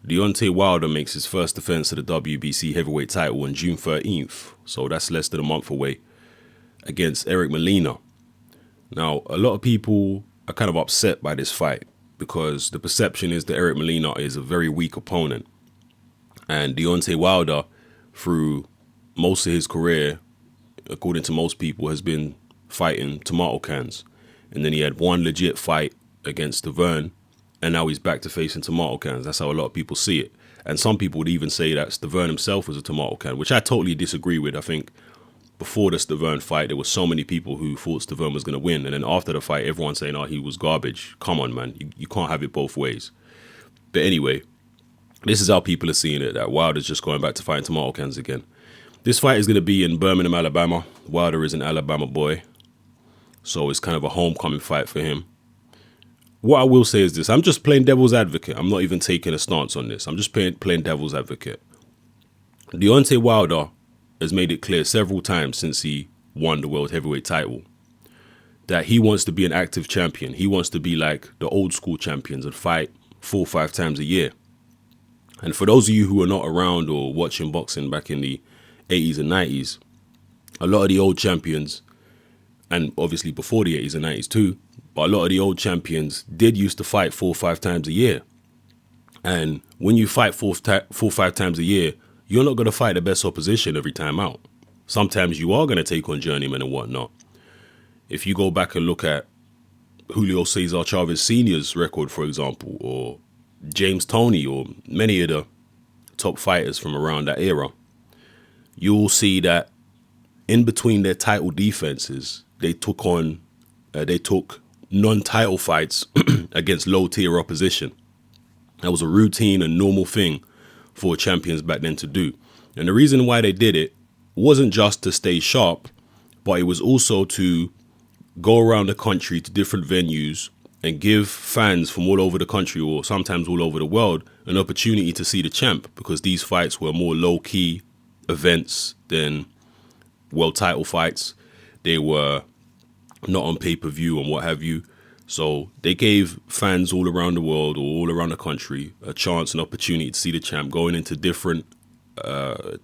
Deontay Wilder makes his first defense of the WBC heavyweight title on June 13th, so that's less than a month away, against Eric Molina. Now, a lot of people are kind of upset by this fight because the perception is that Eric Molina is a very weak opponent. And Deontay Wilder, through most of his career, according to most people, has been fighting tomato cans. And then he had one legit fight against Deverne, and now he's back to facing tomato cans. That's how a lot of people see it. And some people would even say that Deverne himself was a tomato can, which I totally disagree with. I think before the Deverne fight, there were so many people who thought Deverne was going to win. And then after the fight, everyone saying, oh, he was garbage. Come on, man. You can't have it both ways. But anyway, this is how people are seeing it, that Wilder's just going back to fighting tomato cans again. This fight is going to be in Birmingham, Alabama. Wilder is an Alabama boy, so it's kind of a homecoming fight for him. What I will say is this. I'm just playing devil's advocate. I'm not even taking a stance on this. I'm just playing devil's advocate. Deontay Wilder has made it clear several times since he won the world heavyweight title that he wants to be an active champion. He wants to be like the old school champions and fight 4 or 5 times a year. And for those of you who are not around or watching boxing back in the 80s and 90s, a lot of the old champions, and obviously before the 80s and 90s too, but a lot of the old champions did used to fight 4 or 5 times a year. And when you fight 4 or 5 times a year, you're not going to fight the best opposition every time out. Sometimes you are going to take on journeymen and whatnot. If you go back and look at Julio Cesar Chavez Sr.'s record, for example, or James Toney, or many of the top fighters from around that era, you'll see that in between their title defenses, they took non-title fights against low-tier opposition. That was a routine and normal thing for champions back then to do. And the reason why they did it wasn't just to stay sharp, but it was also to go around the country to different venues and give fans from all over the country, or sometimes all over the world, an opportunity to see the champ, because these fights were more low-key events than world title fights. They were not on pay-per-view and what have you. So they gave fans all around the world or all around the country a chance, an opportunity to see the champ, going into different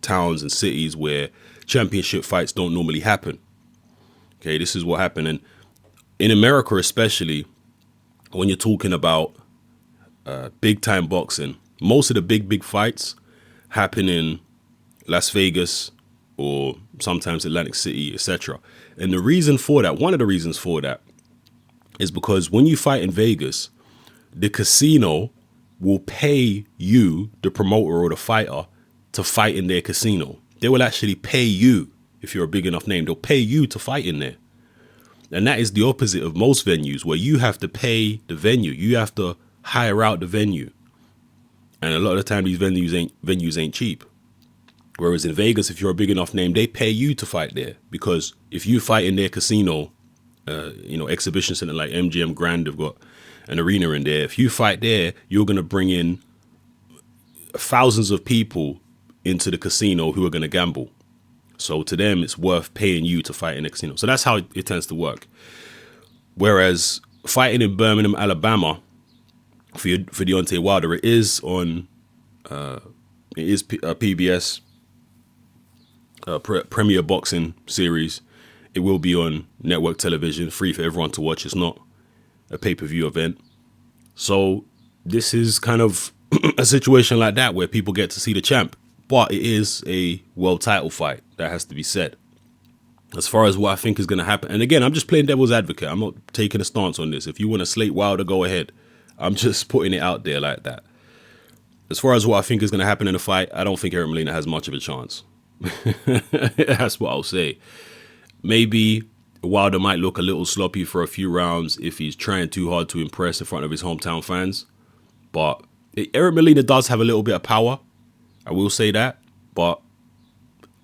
towns and cities where championship fights don't normally happen. Okay, this is what happened. And in America especially, when you're talking about big-time boxing, most of the big fights happen in Las Vegas or sometimes Atlantic City, etc. And the reason for that, one of the reasons for that, is because when you fight in Vegas, the casino will pay you, the promoter or the fighter, to fight in their casino. They will actually pay you, if you're a big enough name, they'll pay you to fight in there. And that is the opposite of most venues, where you have to pay the venue. You have to hire out the venue. And a lot of the time, these venues ain't cheap. Whereas in Vegas, if you're a big enough name, they pay you to fight there. Because if you fight in their casino, exhibition center like MGM Grand, they've got an arena in there. If you fight there, you're going to bring in thousands of people into the casino who are going to gamble. So to them, it's worth paying you to fight in the casino. So that's how it tends to work. Whereas fighting in Birmingham, Alabama, for Deontay Wilder, it is on PBS, Premier Boxing Series. It will be on network television, free for everyone to watch. It's not a pay-per-view event. So this is kind of a situation like that where people get to see the champ. But it is a world title fight. That has to be said. As far as what I think is going to happen. And again, I'm just playing devil's advocate. I'm not taking a stance on this. If you want to slate Wilder, go ahead. I'm just putting it out there like that. As far as what I think is going to happen in the fight, I don't think Eric Molina has much of a chance. That's what I'll say. Maybe Wilder might look a little sloppy for a few rounds if he's trying too hard to impress in front of his hometown fans. But Eric Molina does have a little bit of power. I will say that, but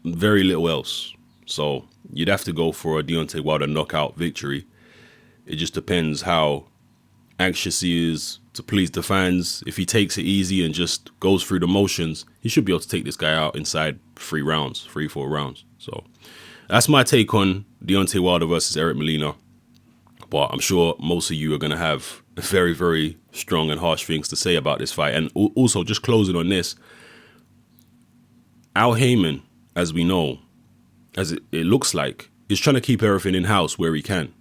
very little else. So you'd have to go for a Deontay Wilder knockout victory. It just depends how anxious he is to please the fans. If he takes it easy and just goes through the motions, he should be able to take this guy out inside 4 rounds. So that's my take on Deontay Wilder versus Eric Molina. But I'm sure most of you are going to have very, very strong and harsh things to say about this fight. And also, just closing on this, Al Heyman, as we know, as it looks like, is trying to keep everything in-house where he can,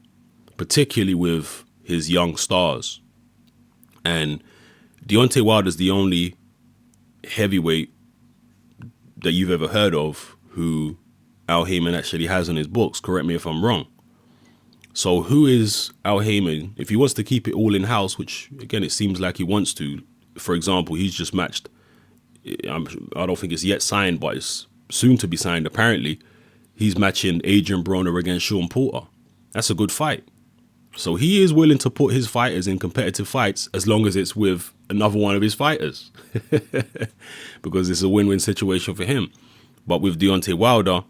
particularly with his young stars. And Deontay Wilder's the only heavyweight that you've ever heard of who Al Heyman actually has on his books. Correct me if I'm wrong. So who is Al Heyman? If he wants to keep it all in-house, which, again, it seems like he wants to. For example, he's just matched, I don't think it's yet signed, but it's soon to be signed, apparently. He's matching Adrian Broner against Sean Porter. That's a good fight. So he is willing to put his fighters in competitive fights as long as it's with another one of his fighters. Because it's a win-win situation for him. But with Deontay Wilder,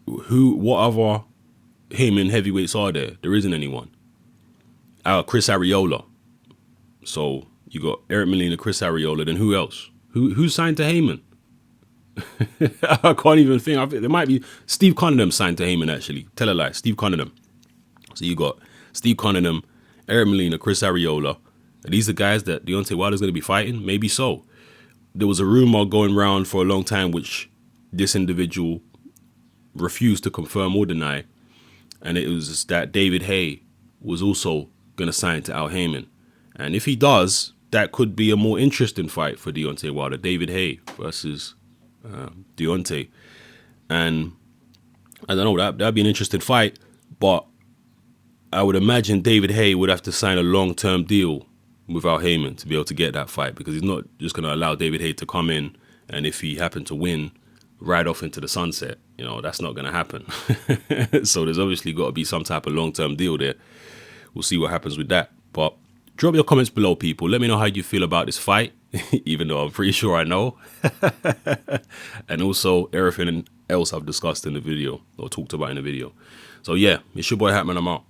what other Heyman heavyweights are there? There isn't anyone. Chris Arreola. So you got Eric Molina, Chris Arreola, then who else? Who's signed to Heyman? I can't even think. I think there might be Steve Cunningham signed to Heyman, actually. Tell a lie, Steve Cunningham. So you got Steve Cunningham, Eric Molina, Chris Arreola. Are these the guys that Deontay Wilder's going to be fighting? Maybe so. There was a rumor going around for a long time which this individual refused to confirm or deny. And it was that David Haye was also going to sign to Al Heyman. And if he does, that could be a more interesting fight for Deontay Wilder. David Haye versus Deontay. And I don't know, that'd be an interesting fight. But I would imagine David Haye would have to sign a long-term deal with Al Heyman to be able to get that fight, because he's not just going to allow David Haye to come in and if he happened to win, ride off into the sunset. You know, that's not going to happen. So there's obviously got to be some type of long-term deal there. We'll see what happens with that. But drop your comments below, people. Let me know how you feel about this fight, even though I'm pretty sure I know. And also everything else I've discussed in the video or talked about in the video. So yeah, it's your boy Hatman. I'm out.